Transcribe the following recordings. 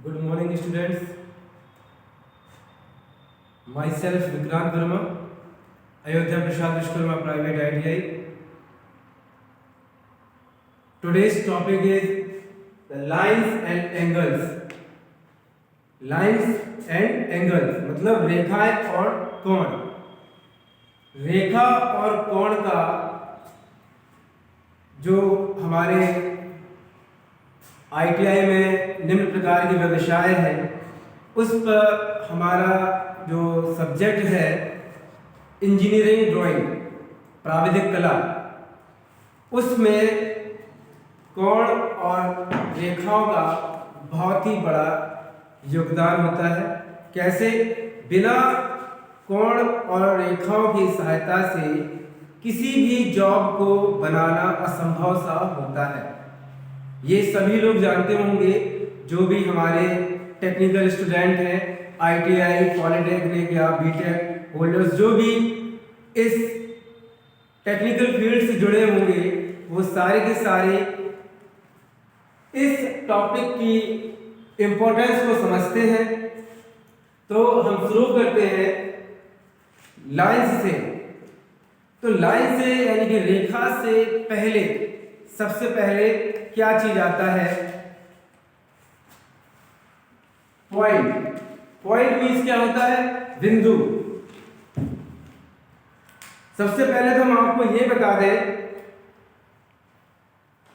Good morning, students. Myself Vikrant Verma, Ayodhya Prasad Vishwakarma Private ITI. Today's topic is the lines and angles. Lines and angles मतलब रेखाएं और कोण. रेखा और कोण का जो हमारे ITI में निम्न प्रकार की व्यवसाय है, उस पर हमारा जो सब्जेक्ट है इंजीनियरिंग ड्राइंग, प्राविधिक कला, उसमें कोण और रेखाओं का बहुत ही बड़ा योगदान होता है. कैसे? बिना कोण और रेखाओं की सहायता से किसी भी जॉब को बनाना असंभव सा होता है. ये सभी लोग जानते होंगे, जो भी हमारे टेक्निकल स्टूडेंट हैं, ITI, पॉलिटेक्निक या बीटेक होल्डर्स, जो भी इस टेक्निकल फील्ड से जुड़े होंगे, वो सारे के सारे इस टॉपिक की इम्पोर्टेंस को समझते हैं. तो हम शुरू करते हैं लाइन से. तो लाइन से यानी कि रेखा से पहले सबसे पहले क्या चीज आता है? पॉइंट. पॉइंट मीन्स क्या होता है? बिंदु. सबसे पहले तो हम आपको ये बता दें,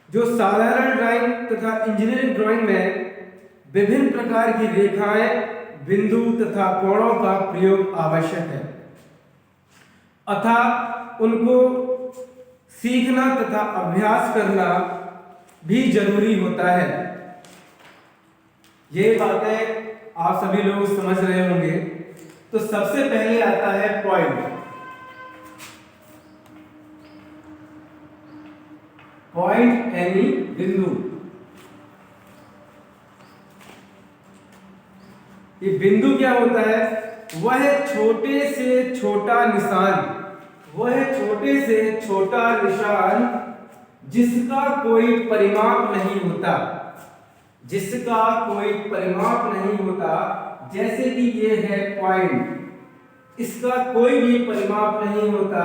जो साधारण ड्राइंग तथा इंजीनियरिंग ड्राइंग में विभिन्न प्रकार की रेखाएं, बिंदु तथा कोणों का प्रयोग आवश्यक है, अतः उनको सीखना तथा अभ्यास करना भी जरूरी होता है. ये बातें आप सभी लोग समझ रहे होंगे. तो सबसे पहले आता है पॉइंट. पॉइंट यानी बिंदु. ये बिंदु क्या होता है? वह छोटे से छोटा निशान, वह छोटे से छोटा निशान जिसका कोई परिमाप नहीं होता, जिसका कोई परिमाप नहीं होता. जैसे कि ये है पॉइंट, इसका कोई भी परिमाप नहीं होता,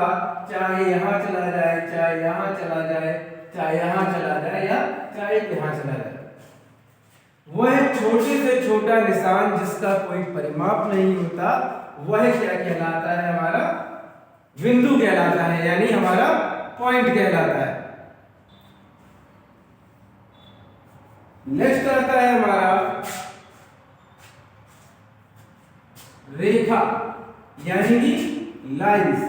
चाहे यहां चला जाए, चाहे यहां चला जाए, चाहे यहां चला जाए या चाहे यहां चला जाए. वह छोटे से छोटा निशान जिसका कोई परिमाप नहीं होता, वह क्या कहलाता है? हमारा बिंदु कहलाता है, यानी हमारा पॉइंट कहलाता है. नेक्स्ट आता है हमारा रेखा यानी कि लाइंस.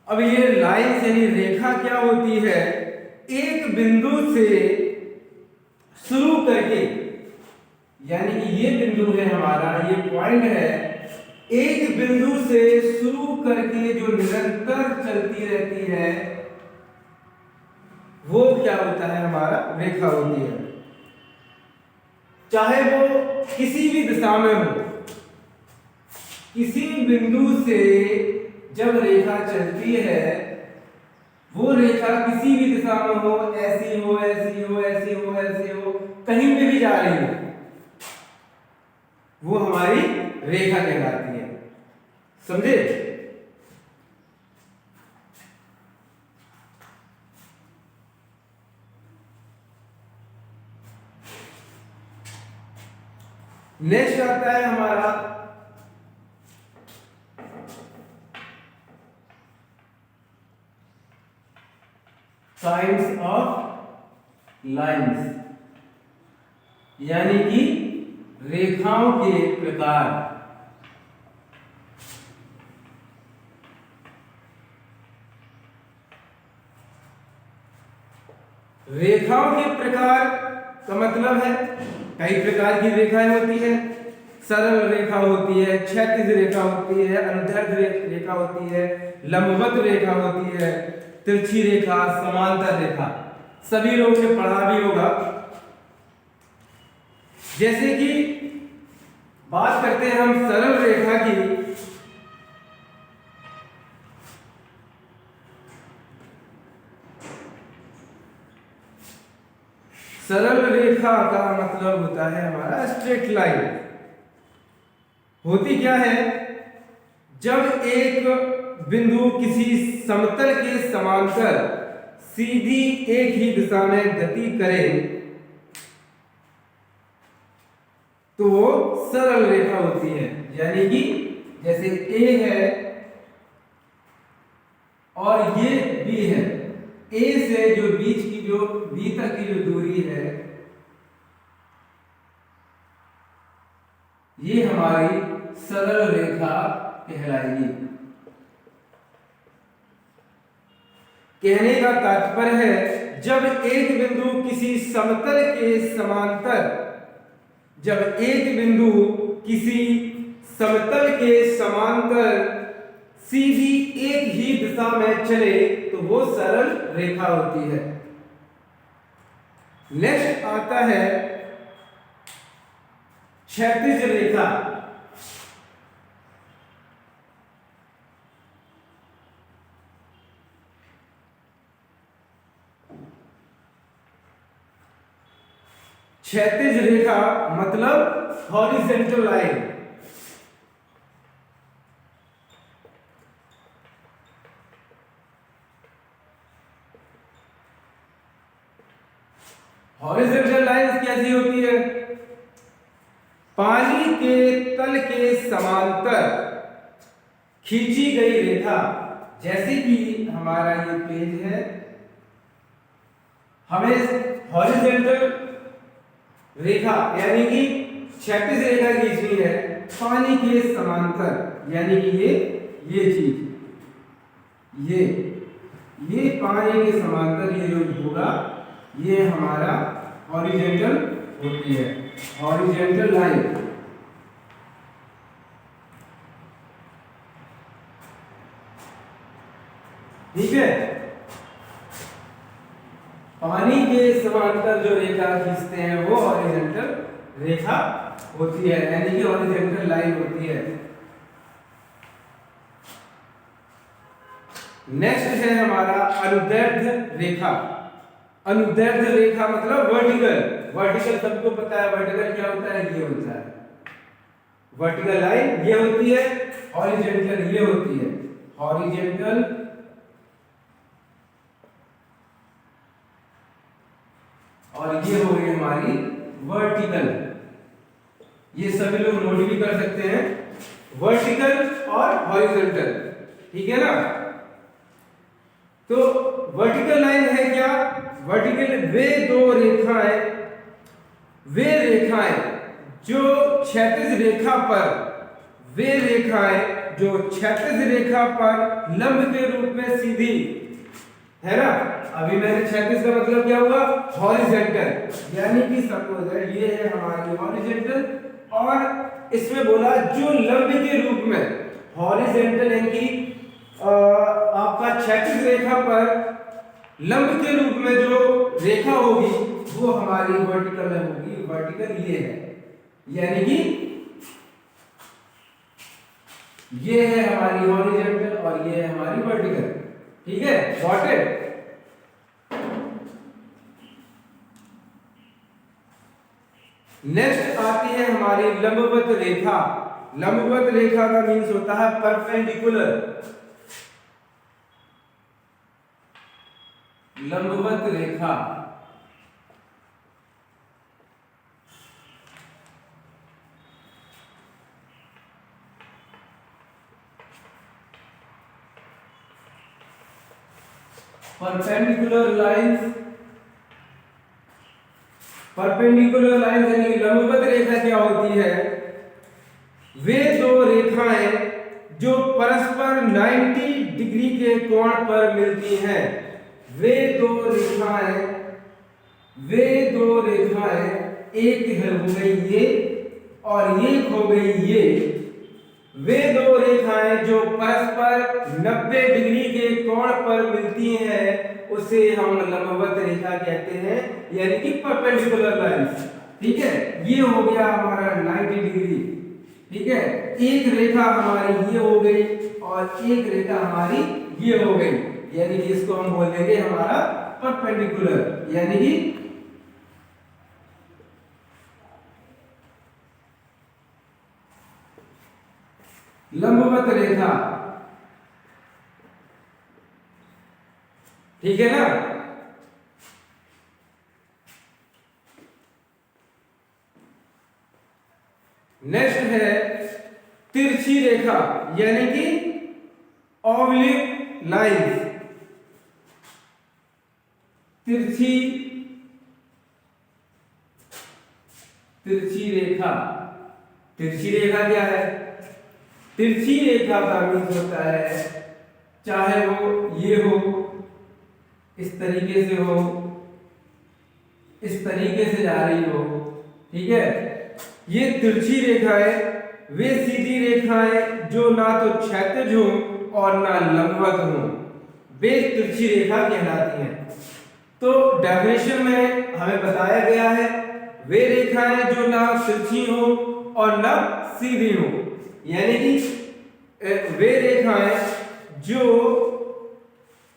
अब ये लाइंस यानी रेखा क्या होती है? एक बिंदु से शुरू करके, यानी कि ये बिंदु है हमारा, ये पॉइंट है, एक बिंदु से शुरू करके जो निरंतर चलती रहती है, वो क्या होता है? हमारा रेखा होती है. चाहे वो किसी भी दिशा में हो, किसी बिंदु से जब रेखा चलती है, वो रेखा किसी भी दिशा में हो, ऐसी हो, ऐसी हो, ऐसी हो, ऐसी हो, कहीं पे भी जा रही है, वो हमारी रेखा कहलाती है. समझे? नेक्स्ट आता है हमारा काइंड्स ऑफ लाइंस, यानी कि रेखाओं के प्रकार. रेखाओं के प्रकार का मतलब है, कई प्रकार की रेखाएं होती है. सरल रेखा होती है, क्षैतिज रेखा होती है, अनुदैर्ध्य रेखा होती है, लंबवत रेखा होती है, तिरछी रेखा, समांतर रेखा. सभी लोगों ने पढ़ा भी होगा. जैसे कि बात करते हैं हम सरल रेखा की, सरल रेखा का मतलब होता है हमारा स्ट्रेट लाइन। होती क्या है, जब एक बिंदु किसी समतल के समांतर सीधी एक ही दिशा में गति करे तो वो सरल रेखा होती है। यानी कि जैसे ए है और ये बी है, ए से जो बीच की जो बी तक की जो दूरी है ये हमारी सरल रेखा कहलाएगी। कहने का तात्पर्य है, जब एक बिंदु किसी समतल के समांतर जब एक बिंदु किसी समतल के समांतर सीधी एक ही दिशा में चले तो वो सरल रेखा होती है। नेक्स्ट आता है क्षैतिज रेखा। क्षैतिज रेखा मतलब हॉरिजॉन्टल लाइन। हॉरिजॉन्टल लाइन कैसी होती है, पानी के तल के समांतर खींची गई रेखा। जैसे कि हमारा ये पेज है, हमें हॉरिजॉन्टल रेखा यानी कि क्षैतिज रेखा खींचनी है पानी के समांतर, यानी कि ये चीज ये पानी के समांतर ये जो होगा ये हमारा हॉरिजॉन्टल होती है, हॉरिजॉन्टल लाइन। ठीक है, पानी के समांतर जो रेखा खींचते हैं वो हॉरिजॉन्टल रेखा होती है, यानी कि हॉरिजॉन्टल लाइन होती है। नेक्स्ट है हमारा अनुदैर्ध्य रेखा। अनुदैर्ध्य रेखा मतलब वर्टिकल। वर्टिकल सबको पता है, वर्टिकल क्या होता है, ये होता है वर्टिकल लाइन, ये होती है हॉरिजॉन्टल, ये होती है हॉरिजॉन्टल और ये हो गई हमारी वर्टिकल। ये सभी लोग नोट भी कर सकते हैं, वर्टिकल और हॉरिजॉन्टल। ठीक है ना। तो वर्टिकल लाइन है क्या, वर्टिकल वे रेखाएं जो क्षैतिज रेखा पर लंब के रूप में सीधी है ना। अभी मैंने क्षैतिज का मतलब क्या हुआ, हॉरिजॉन्टल, यानी कि सपोज ये है हमारी हॉरिजॉन्टल और इसमें बोला जो लंब के रूप में, हॉरिजॉन्टल यानी कि आपका क्षैतिज रेखा पर लंब के रूप में जो रेखा होगी वो हमारी वर्टिकल होगी। वर्टिकल ये है, यानी कि ये है हमारी हॉरिजॉन्टल और ये है हमारी वर्टिकल। ठीक है, गॉट इट। नेक्स्ट आती है हमारी लंबवत रेखा। लंबवत रेखा का मीन्स होता है परपेंडिकुलर। लंबवत रेखा परपेंडिकुलर लाइंस। परपेंडिकुलर लाइन यानी लंबवत रेखा क्या होती है, वे दो रेखाएं जो परस्पर 90 डिग्री के कोण पर मिलती हैं। वे दो रेखाएं एक हो गई ये और एक हो गई ये। वे दो रेखाएं जो परस्पर 90 डिग्री के कोण पर मिलती हैं उसे हम लंबवत रेखा कहते हैं, यानी कि परपेंडिकुलर लाइंस। ठीक है, ये हो गया हमारा 90 डिग्री। ठीक है, एक रेखा हमारी ये हो गई और एक रेखा हमारी ये हो गई, यानी कि इसको हम बोल देंगे हमारा परपेंडिकुलर, यानी कि लंबवत रेखा, ठीक है ना। नेक्स्ट है तिरछी रेखा यानी कि ऑब्लिक लाइन, तिरछी तिरछी रेखा। तिरछी रेखा क्या है? तिरछी रेखा का मीन्स होता है चाहे वो ये हो, इस तरीके से हो, इस तरीके से जा रही हो, ठीक है। ये तिरछी रेखाएं वे सीधी रेखाएं जो ना तो क्षैतिज हो और ना लंबवत हो, वे तिरछी रेखा कहलाती हैं। तो डेफिनेशन में हमें बताया गया है वे रेखाएं जो ना तिरछी हो और ना सीधी हो, यानी कि वे रेखाएं जो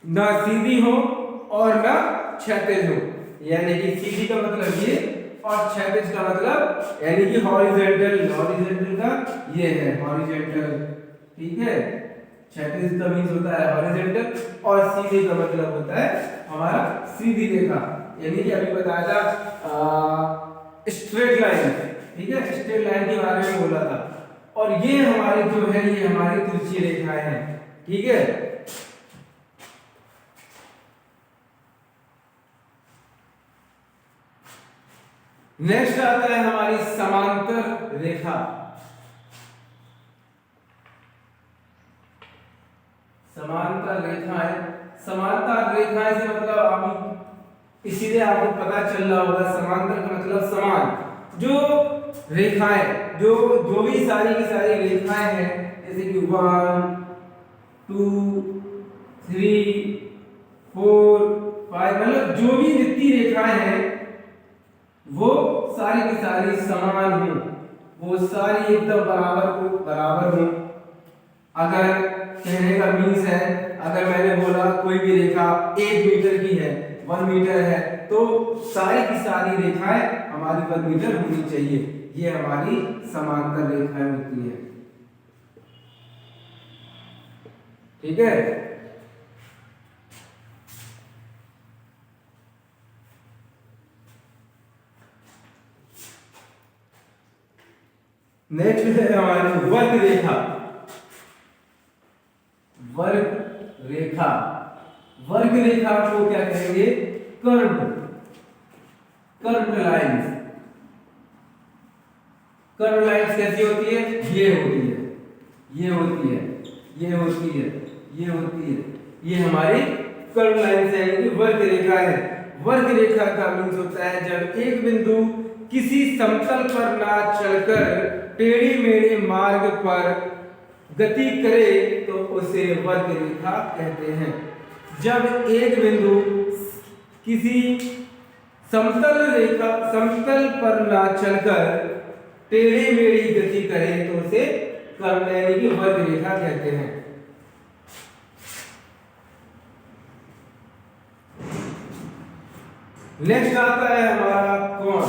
ना सीधी हो और ना क्षैतिज हो, यानी कि सीधी का मतलब ये और क्षैतिज का मतलब यानी कि हॉरिजॉन्टल, हॉरिजॉन्टल का ये है हॉरिजॉन्टल, ठीक है। क्षैतिज का मीन्स होता है हॉरिजॉन्टल और सीधे का मतलब होता है हमारा सीधी रेखा, यानी कि अभी बताया था स्ट्रेट लाइन, ठीक है, स्ट्रेट लाइन के बारे में बोला था। और ये हमारी जो है ये हमारी तिरछी रेखाएं हैं, ठीक है। नेक्स्ट आता है हमारी समांतर रेखा। समांतर रेखाएं, समांतर रेखाएं से मतलब आप इसीलिए आपको पता चल रहा होगा समांतर का मतलब समान। जो रेखाएं जो भी सारी की सारी रेखाएं हैं जैसे कि 1 2 3 4 5 मतलब जो भी जितनी रेखाएं हैं वो सारी की सारी समान हो, वो सारी एकदम बराबर हो। अगर कहने का मीन्स है अगर मैंने बोला कोई भी रेखा 1 मीटर की है, 1 मीटर है, तो सारी की सारी रेखाएं हमारी 1 मीटर होनी चाहिए, ये हमारी समांतर रेखाएं होती है, ठीक है। नेक्स्ट है हमारी वर्ग रेखा। वर्ग रेखा, वर्ग रेखा को क्या कहेंगे? Curve, curve lines. Curve lines कैसी होती है? ये होती है, ये होती है, ये होती है, ये होती है, ये हमारी कर्व लाइंस है, ये वर्ग रेखा है। वर्ग रेखा का मीन्स होता है जब एक बिंदु किसी समतल पर ना चलकर टेढ़ी मेढ़े मार्ग पर गति करे तो उसे वर्ग रेखा कहते हैं। जब एक बिंदु किसी समतल पर ना चलकर टेढ़ी मेढ़ी गति करे तो उसे कर्व यानी कि वर्ग रेखा कहते हैं। नेक्स्ट आता है हमारा कोण।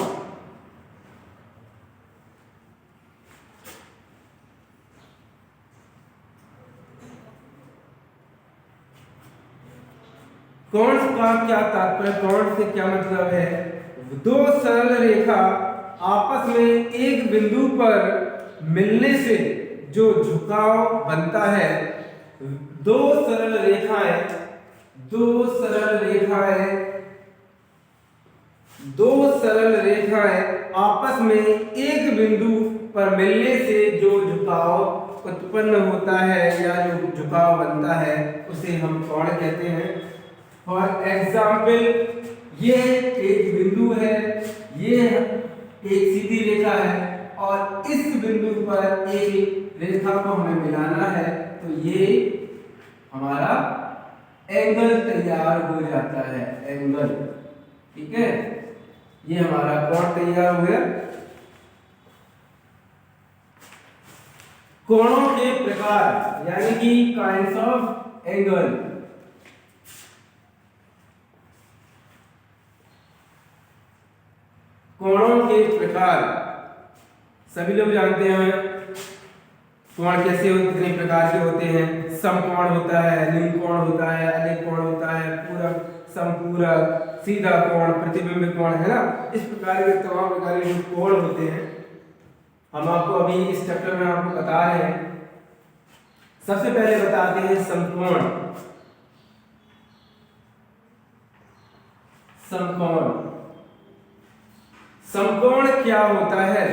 कोण का क्या तात्पर्य, कोण से क्या मतलब है? दो सरल रेखा आपस में एक बिंदु पर मिलने से जो झुकाव बनता है, दो सरल रेखाएं आपस में एक बिंदु पर मिलने से जो झुकाव उत्पन्न होता है या जो झुकाव बनता है उसे हम कोण कहते हैं। फॉर एग्जाम्पल ये एक बिंदु है, ये एक सीधी रेखा है और इस बिंदु पर एक रेखा को हमें मिलाना है, तो ये हमारा एंगल तैयार हो जाता है, एंगल, ठीक है। ये हमारा कोण तैयार हो गया। कोणों के प्रकार यानी कि काइंड्स ऑफ एंगल। कोणों के प्रकार सभी लोग जानते हैं, कोण कैसे कितने प्रकार के होते हैं, समकोण होता है, न्यून कोण होता है, अधिक कोण होता है, पूरक, समपूरक, सीधा कोण, प्रतिबिंब कोण, है ना। इस प्रकार के तमाम प्रकार के जो कोण होते हैं हम आपको अभी इस चैप्टर में आपको बता रहे हैं। सबसे पहले बताते हैं समकोण। समकोण, समकोण क्या होता है?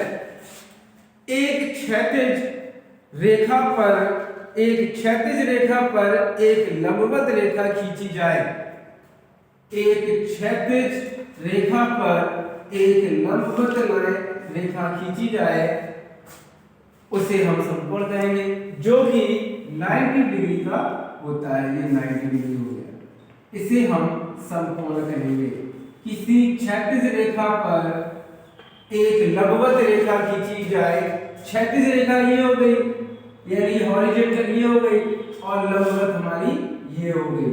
एक क्षैतिज रेखा पर एक लंबवत रेखा खींची जाए। एक क्षैतिज रेखा पर एक लंबवत रेखा खींची जाए, उसे हम समकोण कहेंगे, जो कि 90 डिग्री का होता है। ये 90 डिग्री हो गया, इसे हम समकोण कहेंगे। किसी क्षैतिज रेखा पर एक लंबवत रेखा खींची जाए, क्षैतिज रेखा ये हो गई, यानी हॉरिजॉन्टल ये हो गई, और लंबवत हमारी ये हो गई,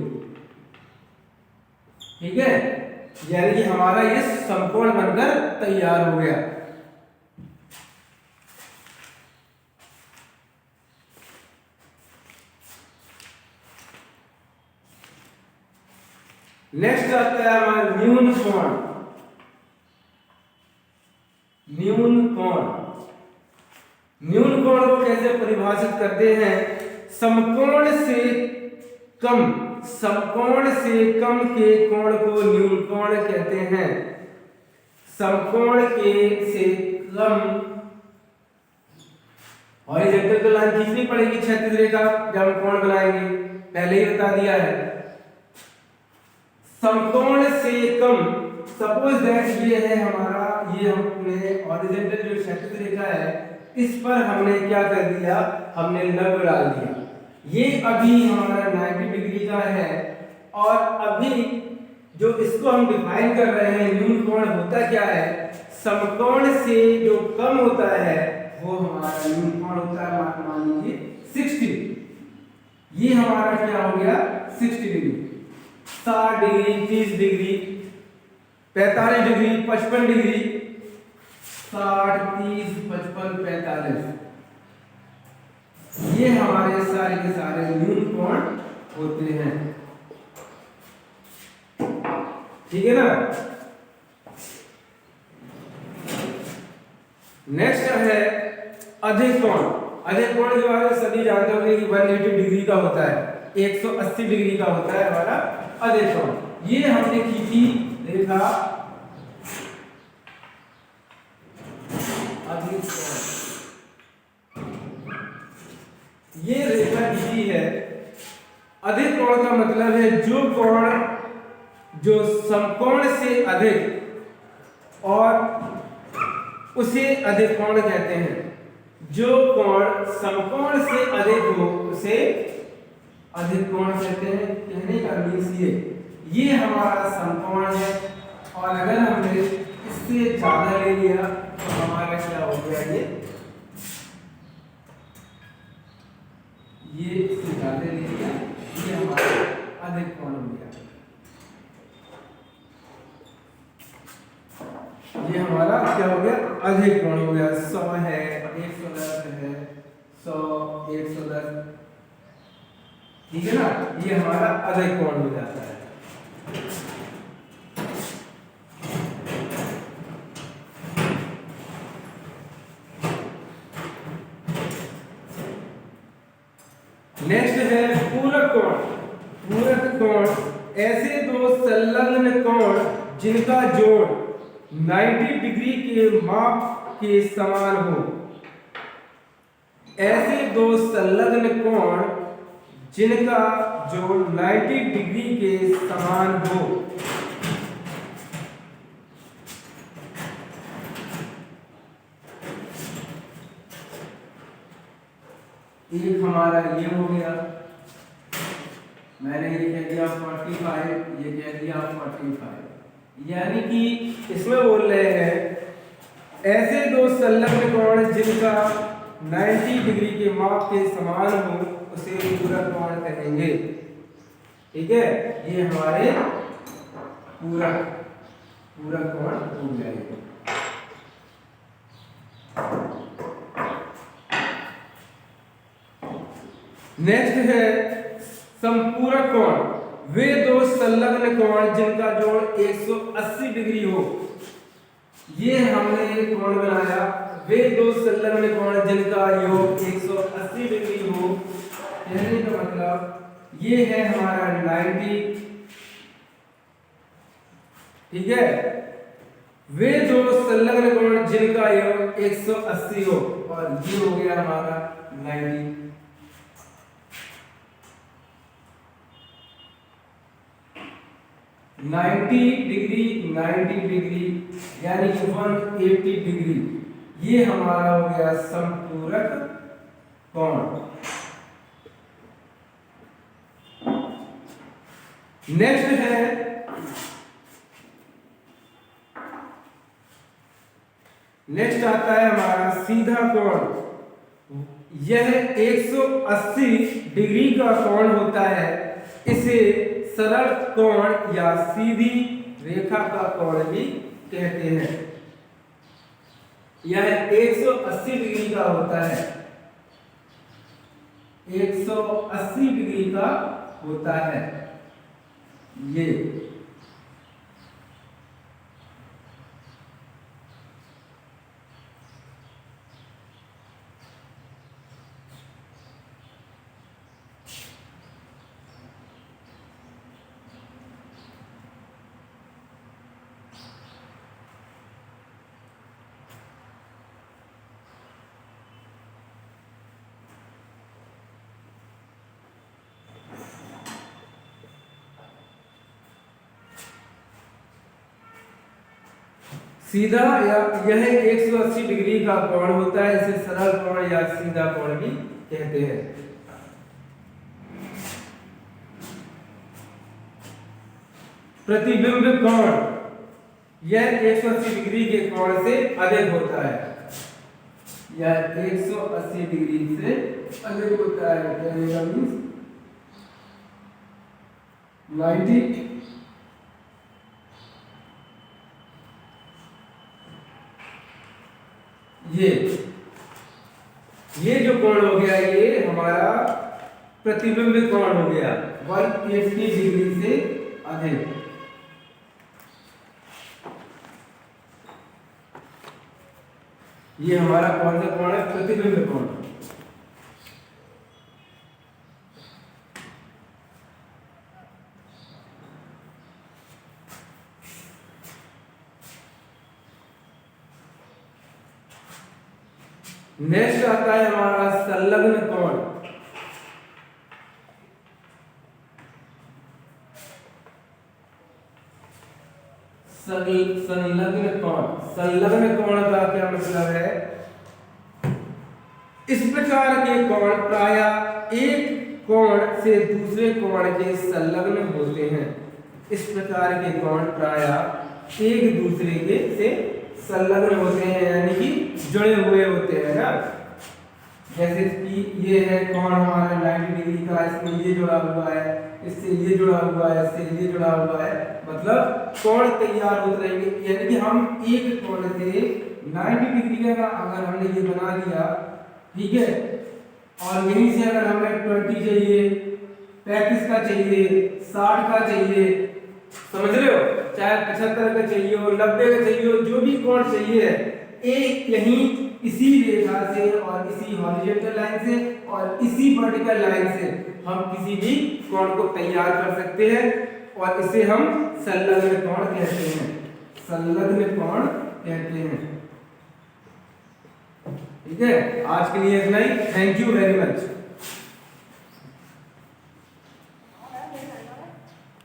ठीक है। यानी कि हमारा ये समकोण बनकर तैयार हो गया। नेक्स्ट आता है हमारा न्यून कोण। न्यून कोण, न्यून कोण को कैसे परिभाषित करते हैं? समकोण से कम के कोण को न्यून कोण कहते हैं। समकोण के से कम, हॉरिजॉन्टल तो लाइन खींचनी पड़ेगी क्षैतिज रेखा जब हम कोण बनाएंगे, पहले ही बता दिया है। समकोण से कम, सपोज दैट ये है हमारा, ये हमने हॉरिजॉन्टल जो क्षैतिज रेखा है इस पर हमने क्या कर दिया, हमने लंब डाल दिया। ये अभी हमारा 90 डिग्री का है, और अभी जो इसको हम डिफाइन कर रहे हैं न्यून कोण होता क्या है? समकोण से जो कम होता है वो हमारा न्यून कोण होता है। मान लीजिए 60, ये हमारा क्या हो गया 60 degree, 60 degree, 30 degree, 45 degree, 55 degree, 60, 30, 55, 45, ये हमारे सारे के सारे न्यून कोण होते हैं, ठीक है ना। नेक्स्ट है अधिक कोण। अधिक कोण के बारे में सभी जानते होंगे कि 180 डिग्री का होता है, 180 डिग्री का होता है हमारा अधिक कोण। ये हमने खींची रेखा अधिक कोण, ये रेखा खींची है। अधिक कोण का मतलब है जो कोण जो समकोण से अधिक, और उसे अधिक कोण कहते हैं। जो कोण समकोण से अधिक हो उसे अधिक कोण कहते हैं। कहने का मीन्स ये हमारा समकोण है, और अगर हमने इससे ज्यादा ले लिया तो हमारा क्या हो गया, ये इससे ज्यादा ले लिया, ये हमारा अधिक कोण हो गया। ये हमारा क्या हो गया, अधिक कोण हो गया। 100 है, 110 है, 100, 110, ठीक है ना। ये हमारा अधिक कोण हो जाता है। नेक्स्ट है पूरक कोण। पूरक कोण ऐसे दो संलग्न कोण जिनका जोड़ 90 डिग्री के माप के समान हो। ऐसे दो संलग्न कोण जिनका जोड़ 90 डिग्री के समान हो। एक हमारा ये हो गया, मैंने ये कह दिया 45, ये कह दिया 45, यानी कि इसमें बोल रहे हैं ऐसे दो संलग्न कोण जिनका 90 डिग्री के माप के समान हो उसे पूरक कोण कहेंगे। ठीक है, ये हमारे पूरक कोण हो जाएंगे। नेक्स्ट है संपूरक कोण। वे दो संलग्न कोण जिनका जोड़ 180 डिग्री हो। ये हमने कोण बनाया, वे दो संलग्न कोण जिनका योग 180 डिग्री हो। कहने का मतलब ये है हमारा 90, ठीक है। वे दो संलग्न कोण जिनका योग 180 हो, और ये हो गया हमारा 90। 90 डिग्री 90 डिग्री यानी कि 180 डिग्री, ये हमारा हो गया संपूरक कोण। नेक्स्ट है नेक्स्ट आता है हमारा सीधा कोण। यह 180 डिग्री का कोण होता है। इसे सरल कोण या सीधी रेखा का कोण भी कहते हैं। यह 180 डिग्री का होता है, 180 डिग्री का होता है ये। सीधा या यह 180 डिग्री का कोण होता है। इसे सरल कोण या सीधा कोण भी कहते हैं। प्रतिबिंब कोण, यह 180 डिग्री के कोण से अधिक होता है। यह 180 डिग्री से अधिक होता है, कहने का मीन्स 90। ये जो कोण हो गया, ये हमारा प्रतिबिंब कोण हो गया 180 डिग्री से अधिक। ये हमारा कौन सा कोण है? प्रतिबिंब कोण। नेक्स्ट आता है हमारा संलग्न कोण। संलग्न कोण, संलग्न कोण का क्या मतलब है? इस प्रकार के कोण प्रायः एक कोण से दूसरे कोण के संलग्न होते हैं। इस प्रकार के कोण प्रायः एक दूसरे के से संलग्न होते हैं, यानी कि जुड़े हुए होते हैं ना। जैसे कि ये है कोण हमारा 90 डिग्री का, इसमें ये जुड़ा हुआ है, इससे ये जुड़ा हुआ है, इससे ये जुड़ा हुआ है, मतलब कोण तैयार होते रहेंगे। यानी कि हम एक कोण से 90 डिग्री का अगर हमने ये बना लिया, ठीक है, और यहीं से अगर हमें 20 चाहिए, 35 का चाहिए, 60 का चाहिए, समझ रहे हो, चाहे 75 का चाहिए हो, 90 का चाहिए हो, जो भी कोण चाहिए है, एक यहीं इसी रेखा से और इसी हॉरिजॉन्टल लाइन से और इसी वर्टिकल लाइन से हम किसी भी कोण को तैयार कर सकते हैं, और इसे हम संलग्न कोण कहते हैं। संलग्न कोण कहते हैं। ठीक है, आज के लिए इतना ही। Thank you very much.